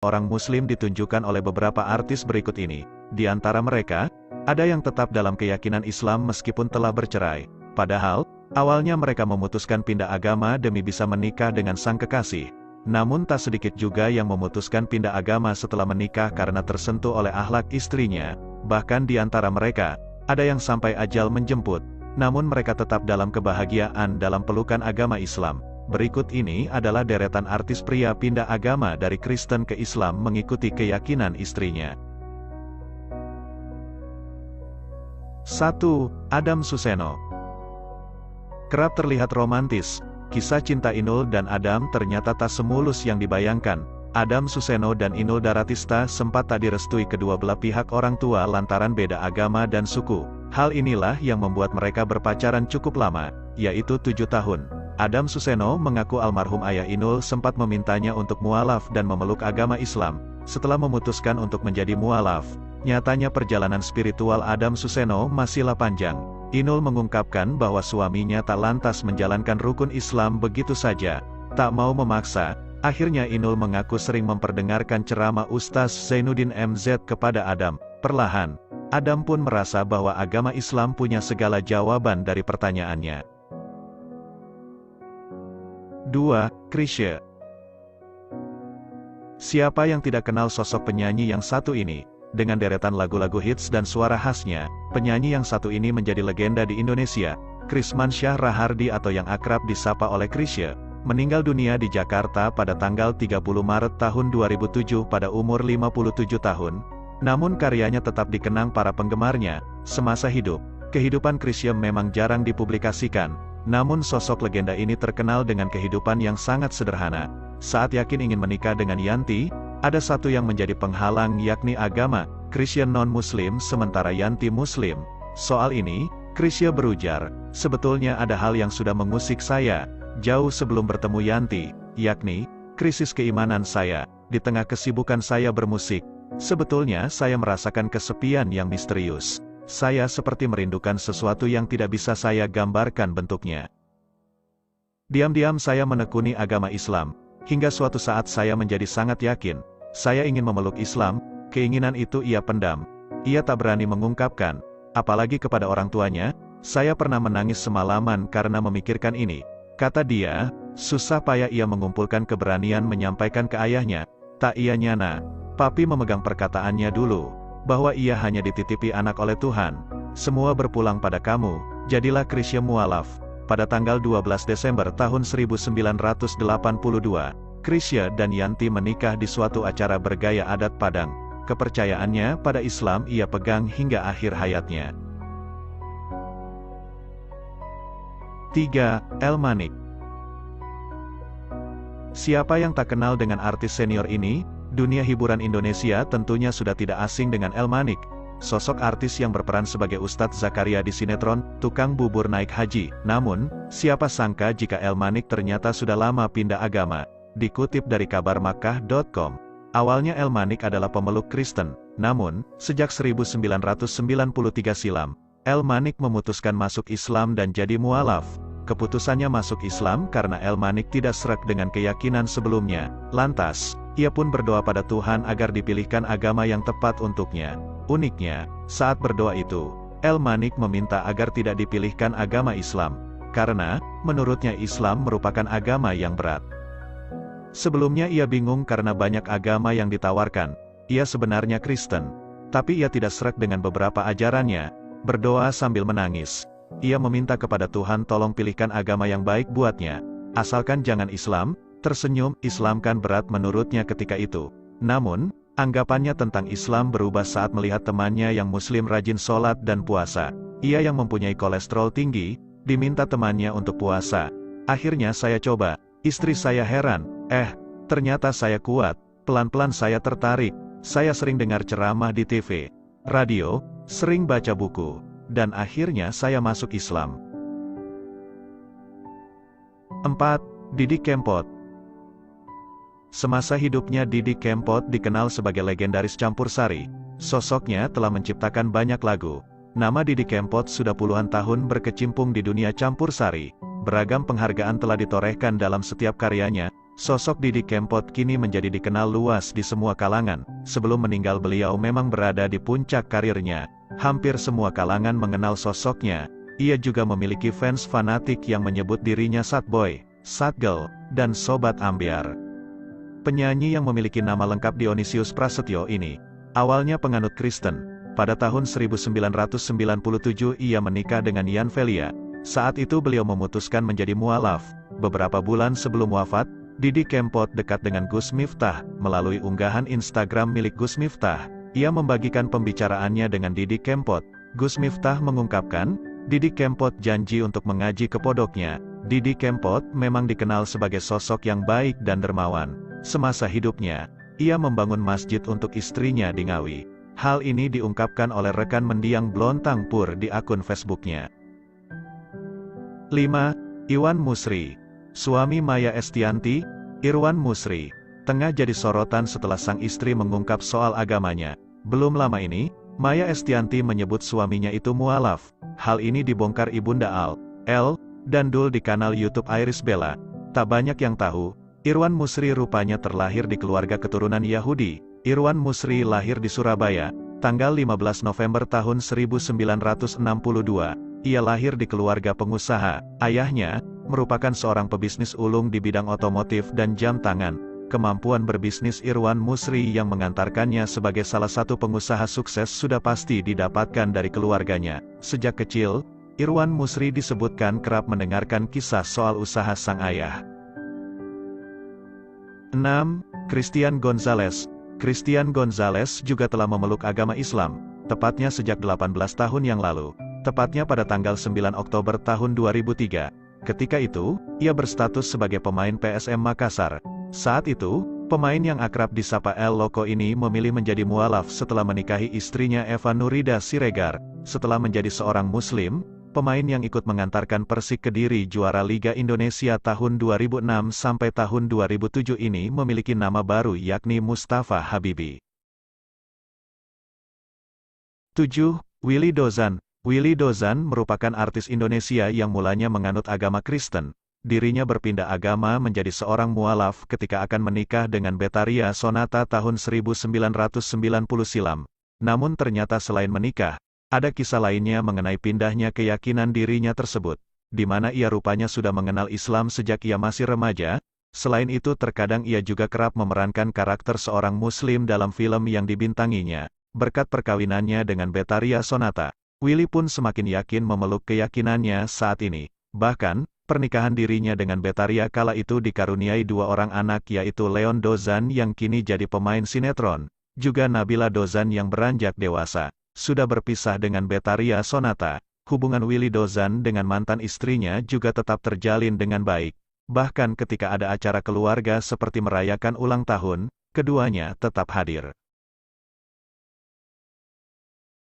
orang Muslim ditunjukkan oleh beberapa artis berikut ini. Di antara mereka, ada yang tetap dalam keyakinan Islam meskipun telah bercerai. Padahal, awalnya mereka memutuskan pindah agama demi bisa menikah dengan sang kekasih. Namun tak sedikit juga yang memutuskan pindah agama setelah menikah karena tersentuh oleh akhlak istrinya. Bahkan di antara mereka, ada yang sampai ajal menjemput. Namun mereka tetap dalam kebahagiaan dalam pelukan agama Islam. Berikut ini adalah deretan artis pria pindah agama dari Kristen ke Islam mengikuti keyakinan istrinya. 1. Adam Suseno. Kerap terlihat romantis, kisah cinta Inul dan Adam ternyata tak semulus yang dibayangkan. Adam Suseno dan Inul Daratista sempat tak direstui kedua belah pihak orang tua lantaran beda agama dan suku. Hal inilah yang membuat mereka berpacaran cukup lama, yaitu 7 tahun. Adam Suseno mengaku almarhum ayah Inul sempat memintanya untuk mualaf dan memeluk agama Islam. Setelah memutuskan untuk menjadi mualaf, nyatanya perjalanan spiritual Adam Suseno masihlah panjang. Inul mengungkapkan bahwa suaminya tak lantas menjalankan rukun Islam begitu saja, tak mau memaksa. Akhirnya Inul mengaku sering memperdengarkan ceramah Ustaz Zainuddin MZ kepada Adam. Perlahan, Adam pun merasa bahwa agama Islam punya segala jawaban dari pertanyaannya. 2. Chrisye. Siapa yang tidak kenal sosok penyanyi yang satu ini? Dengan deretan lagu-lagu hits dan suara khasnya, penyanyi yang satu ini menjadi legenda di Indonesia. Krismansyah Rahardi atau yang akrab disapa oleh Chrisye, meninggal dunia di Jakarta pada tanggal 30 Maret tahun 2007 pada umur 57 tahun. Namun karyanya tetap dikenang para penggemarnya. Semasa hidup, kehidupan Chrisye memang jarang dipublikasikan. Namun sosok legenda ini terkenal dengan kehidupan yang sangat sederhana. Saat yakin ingin menikah dengan Yanti, ada satu yang menjadi penghalang yakni agama. Chrisye non-muslim sementara Yanti muslim. Soal ini, Chrisye berujar, sebetulnya ada hal yang sudah mengusik saya, jauh sebelum bertemu Yanti, yakni, krisis keimanan saya. Di tengah kesibukan saya bermusik, sebetulnya saya merasakan kesepian yang misterius. Saya seperti merindukan sesuatu yang tidak bisa saya gambarkan bentuknya. Diam-diam saya menekuni agama Islam, hingga suatu saat saya menjadi sangat yakin, saya ingin memeluk Islam. Keinginan itu ia pendam. Ia tak berani mengungkapkan, apalagi kepada orang tuanya. Saya pernah menangis semalaman karena memikirkan ini. Kata dia, susah payah ia mengumpulkan keberanian menyampaikan ke ayahnya. Tak ia nyana, papi memegang perkataannya dulu, bahwa ia hanya dititipi anak oleh Tuhan. Semua berpulang pada kamu, jadilah Chrisye mualaf. Pada tanggal 12 Desember tahun 1982, Chrisye dan Yanti menikah di suatu acara bergaya adat Padang. Kepercayaannya pada Islam ia pegang hingga akhir hayatnya. 3. Elmanik. Siapa yang tak kenal dengan artis senior ini? Dunia hiburan Indonesia tentunya sudah tidak asing dengan Elmanik. Sosok artis yang berperan sebagai Ustadz Zakaria di sinetron Tukang Bubur Naik Haji. Namun, siapa sangka jika Elmanik ternyata sudah lama pindah agama. Dikutip dari kabarmakkah.com, awalnya Elmanik adalah pemeluk Kristen. Namun, sejak 1993 silam, Elmanik memutuskan masuk Islam dan jadi mualaf. Keputusannya masuk Islam karena Elmanik tidak sreg dengan keyakinan sebelumnya. Lantas, ia pun berdoa pada Tuhan agar dipilihkan agama yang tepat untuknya. Uniknya, saat berdoa itu, Elmanik meminta agar tidak dipilihkan agama Islam, karena, menurutnya Islam merupakan agama yang berat. Sebelumnya ia bingung karena banyak agama yang ditawarkan. Ia sebenarnya Kristen, tapi ia tidak sreg dengan beberapa ajarannya. Berdoa sambil menangis, ia meminta kepada Tuhan tolong pilihkan agama yang baik buatnya, asalkan jangan Islam. Tersenyum, Islam kan berat menurutnya ketika itu. Namun, anggapannya tentang Islam berubah saat melihat temannya yang muslim rajin sholat dan puasa. Ia yang mempunyai kolesterol tinggi, diminta temannya untuk puasa. Akhirnya saya coba, istri saya heran, ternyata saya kuat. Pelan-pelan saya tertarik. Saya sering dengar ceramah di TV, radio, sering baca buku, dan akhirnya saya masuk Islam. 4. Didi Kempot. Semasa hidupnya Didi Kempot dikenal sebagai legendaris campursari. Sosoknya telah menciptakan banyak lagu. Nama Didi Kempot sudah puluhan tahun berkecimpung di dunia campursari. Beragam penghargaan telah ditorehkan dalam setiap karyanya. Sosok Didi Kempot kini menjadi dikenal luas di semua kalangan. Sebelum meninggal beliau memang berada di puncak karirnya. Hampir semua kalangan mengenal sosoknya. Ia juga memiliki fans fanatik yang menyebut dirinya Satboy, Satgirl, dan Sobat Ambyar. Penyanyi yang memiliki nama lengkap Dionysius Prasetyo ini, awalnya penganut Kristen. Pada tahun 1997 ia menikah dengan Yan Velia. Saat itu beliau memutuskan menjadi mualaf. Beberapa bulan sebelum wafat, Didi Kempot dekat dengan Gus Miftah. Melalui unggahan Instagram milik Gus Miftah, ia membagikan pembicaraannya dengan Didi Kempot. Gus Miftah mengungkapkan, Didi Kempot janji untuk mengaji ke pondoknya. Didi Kempot memang dikenal sebagai sosok yang baik dan dermawan. Semasa hidupnya, ia membangun masjid untuk istrinya di Ngawi. Hal ini diungkapkan oleh rekan mendiang Blontang Pur di akun Facebooknya. 5. Iwan Musri. Suami Maya Estianty, Irwan Musri, tengah jadi sorotan setelah sang istri mengungkap soal agamanya. Belum lama ini, Maya Estianty menyebut suaminya itu mualaf. Hal ini dibongkar Ibunda L. dan Dul di kanal YouTube Iris Bella. Tak banyak yang tahu, Irwan Musri rupanya terlahir di keluarga keturunan Yahudi. Irwan Musri lahir di Surabaya, tanggal 15 November tahun 1962. Ia lahir di keluarga pengusaha. Ayahnya merupakan seorang pebisnis ulung di bidang otomotif dan jam tangan. Kemampuan berbisnis Irwan Musri yang mengantarkannya sebagai salah satu pengusaha sukses sudah pasti didapatkan dari keluarganya. Sejak kecil, Irwan Musri disebutkan kerap mendengarkan kisah soal usaha sang ayah. 6. Christian Gonzalez. Christian Gonzalez juga telah memeluk agama Islam, tepatnya sejak 18 tahun yang lalu. Tepatnya pada tanggal 9 Oktober tahun 2003. Ketika itu, ia berstatus sebagai pemain PSM Makassar. Saat itu, pemain yang akrab disapa El Loco ini memilih menjadi mualaf setelah menikahi istrinya Eva Nurida Siregar. Setelah menjadi seorang Muslim, pemain yang ikut mengantarkan Persik Kediri juara Liga Indonesia tahun 2006 sampai tahun 2007 ini memiliki nama baru yakni Mustafa Habibi. 7. Willy Dozan. Willy Dozan merupakan artis Indonesia yang mulanya menganut agama Kristen. Dirinya berpindah agama menjadi seorang mualaf ketika akan menikah dengan Betharia Sonata tahun 1990 silam. Namun ternyata selain menikah, ada kisah lainnya mengenai pindahnya keyakinan dirinya tersebut, di mana ia rupanya sudah mengenal Islam sejak ia masih remaja. Selain itu terkadang ia juga kerap memerankan karakter seorang Muslim dalam film yang dibintanginya. Berkat perkawinannya dengan Betharia Sonata, Willy pun semakin yakin memeluk keyakinannya saat ini. Bahkan, pernikahan dirinya dengan Betharia kala itu dikaruniai 2 orang anak yaitu Leon Dozan yang kini jadi pemain sinetron, juga Nabila Dozan yang beranjak dewasa. Sudah berpisah dengan Betharia Sonata, hubungan Willy Dozan dengan mantan istrinya juga tetap terjalin dengan baik. Bahkan ketika ada acara keluarga seperti merayakan ulang tahun, keduanya tetap hadir.